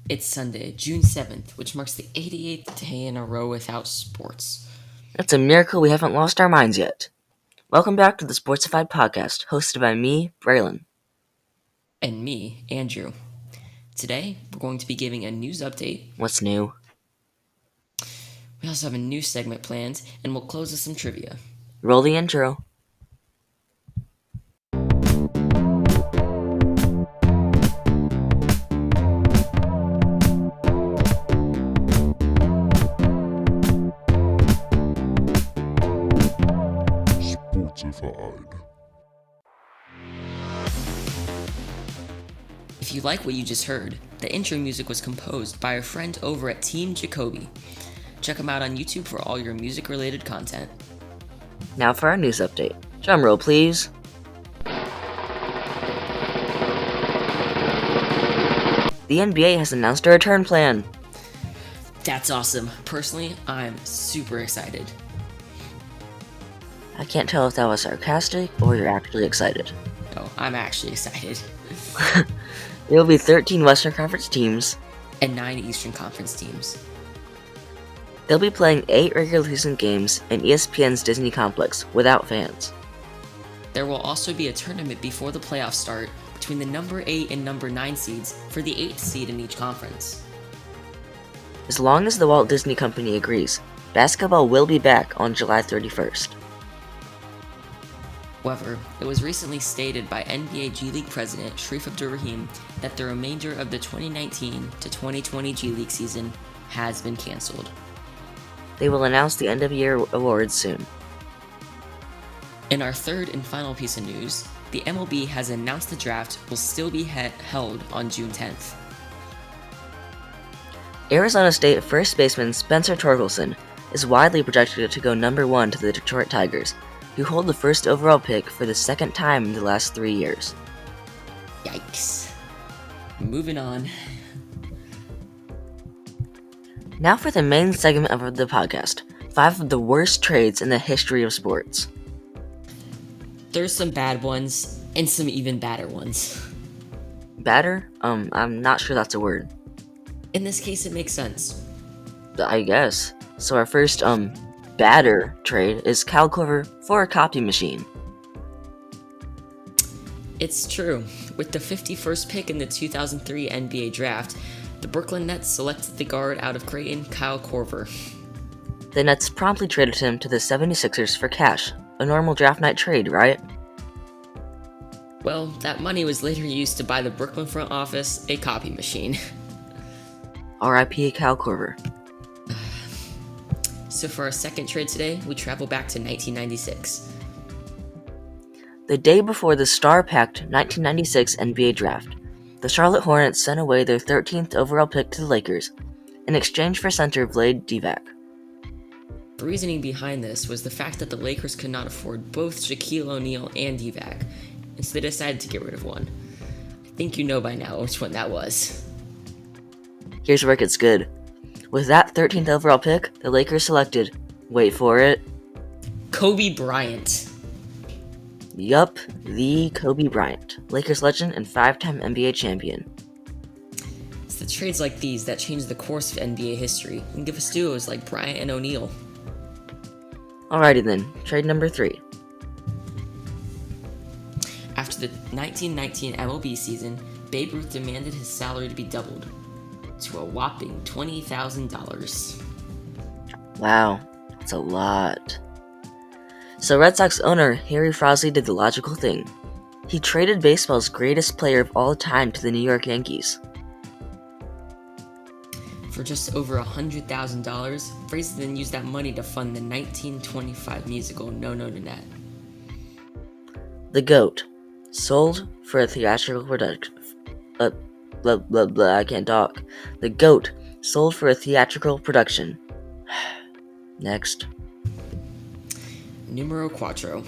It's Sunday, June 7th, which marks the 88th day in a row without sports. It's a miracle we haven't lost our minds yet. Welcome back to the Sportsified podcast, hosted by me, Braylon. And me, Andrew. Today, we're going to be giving a news update. What's new? We also have a new segment planned, and we'll close with some trivia. Roll the intro. Sportsified. If you like what you just heard, the intro music was composed by our friend over at Team Jacoby. Check them out on YouTube for all your music-related content. Now for our news update. Drum roll, please. The NBA has announced a return plan. That's awesome. Personally, I'm super excited. I can't tell if that was sarcastic or you're actually excited. Oh, I'm actually excited. There will be 13 Western Conference teams. And 9 Eastern Conference teams. They'll be playing 8 regular season games in ESPN's Disney Complex without fans. There will also be a tournament before the playoffs start between the number 8 and number 9 seeds for the 8th seed in each conference. As long as the Walt Disney Company agrees, basketball will be back on July 31st. However, it was recently stated by NBA G League president Sharif Abdurrahim that the remainder of the 2019 to 2020 G League season has been canceled. They will announce the end-of-year awards soon. In our third and final piece of news, the MLB has announced the draft will still be held on June 10th. Arizona State first baseman Spencer Torkelson is widely projected to go number 1 to the Detroit Tigers, who hold the first overall pick for the second time in the last 3 years. Yikes. Moving on. Now for the main segment of the podcast, 5 of the worst trades in the history of sports. There's some bad ones and some even badder ones. Batter? I'm not sure that's a word. In this case, it makes sense. I guess. So our first, batter trade is Cal Corver for a copy machine. It's true. With the 51st pick in the 2003 NBA draft, the Brooklyn Nets selected the guard out of Creighton, Kyle Korver. The Nets promptly traded him to the 76ers for cash. A normal draft night trade, right? Well, that money was later used to buy the Brooklyn front office a copy machine. R.I.P. Cal Korver. So for our second trade today, we travel back to 1996. The day before the star-packed 1996 NBA draft, the Charlotte Hornets sent away their 13th overall pick to the Lakers in exchange for center Vlade Divac. The reasoning behind this was the fact that the Lakers could not afford both Shaquille O'Neal and Divac, and so they decided to get rid of one. I think you know by now which one that was. Here's where it gets good. With that 13th overall pick, the Lakers selected, wait for it, Kobe Bryant. Yup, the Kobe Bryant, Lakers legend and 5-time NBA champion. It's the trades like these that change the course of NBA history and give us duos like Bryant and O'Neal. Alrighty then, trade number 3. After the 1919 MLB season, Babe Ruth demanded his salary to be doubled to a whopping $20,000. Wow, that's a lot. So Red Sox owner Harry Frosley did the logical thing. He traded baseball's greatest player of all time to the New York Yankees. For just over $100,000, Fraser then used that money to fund the 1925 musical No No Nanette. The GOAT, sold for a theatrical production. I can't talk. The GOAT, sold for a theatrical production. Next. Numero Quattro.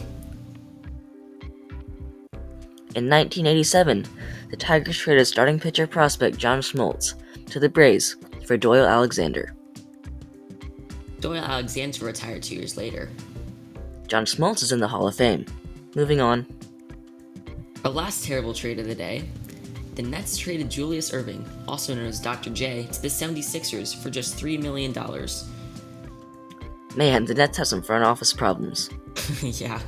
In 1987, the Tigers traded starting pitcher prospect John Smoltz to the Braves for Doyle Alexander. Doyle Alexander retired 2 years later. John Smoltz is in the Hall of Fame. Moving on. Our last terrible trade of the day. the Nets traded Julius Erving, also known as Dr. J, to the 76ers for just $3 million. Man, the Nets have some front office problems. Yeah.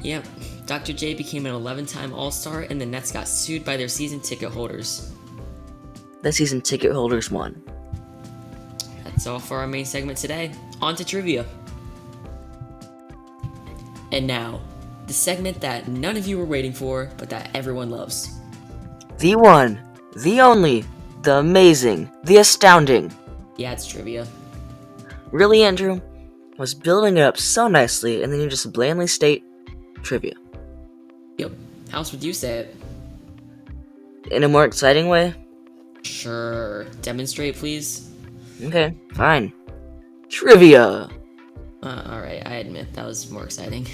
Yep. Dr. J became an 11-time All-Star, and the Nets got sued by their season ticket holders. The season ticket holders won. That's all for our main segment today. On to trivia. And now, the segment that none of you were waiting for, but that everyone loves. The one, the only, the amazing, the astounding. Yeah, it's trivia. Really, Andrew? I was building it up so nicely, and then you just blandly state trivia. Yep. How else would you say it? In a more exciting way? Sure. Demonstrate, please. Okay, fine. Trivia! Alright, I admit, that was more exciting.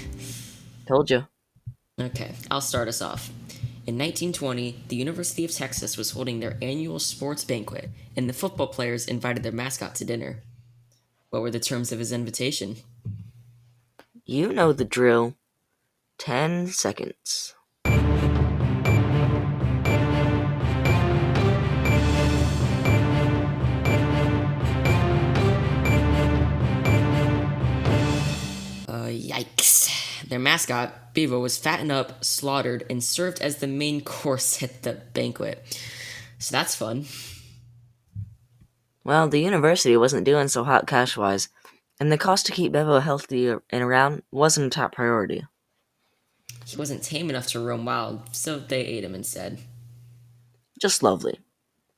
Told you. Okay, I'll start us off. In 1920, the University of Texas was holding their annual sports banquet, and the football players invited their mascot to dinner. What were the terms of his invitation? You know the drill. 10 seconds. Yikes. Their mascot, Bevo, was fattened up, slaughtered, and served as the main course at the banquet. So that's fun. Well, the university wasn't doing so hot cash-wise, and the cost to keep Bevo healthy and around wasn't a top priority. He wasn't tame enough to roam wild, so they ate him instead. Just lovely.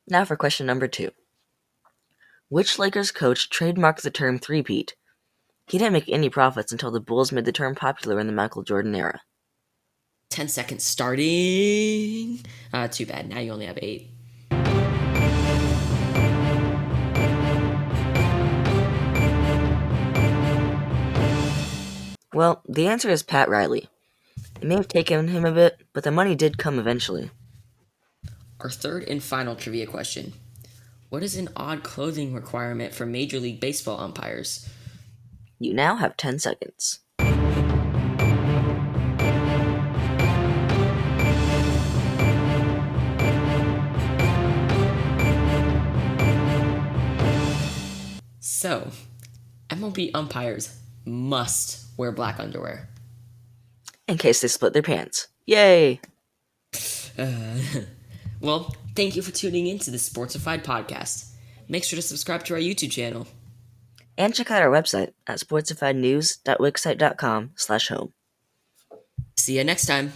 Now for question number 2. Which Lakers coach trademarked the term three-peat? He didn't make any profits until the Bulls made the term popular in the Michael Jordan era. 10 seconds starting. Too bad. Now you only have 8. Well, the answer is Pat Riley. It may have taken him a bit, but the money did come eventually. Our third and final trivia question. What is an odd clothing requirement for Major League Baseball umpires? You now have 10 seconds. So, MLB umpires must wear black underwear. In case they split their pants. Yay! Well, thank you for tuning in to the Sportsified podcast. Make sure to subscribe to our YouTube channel. And check out our website at sportsifiednews.wixsite.com/home. See you next time.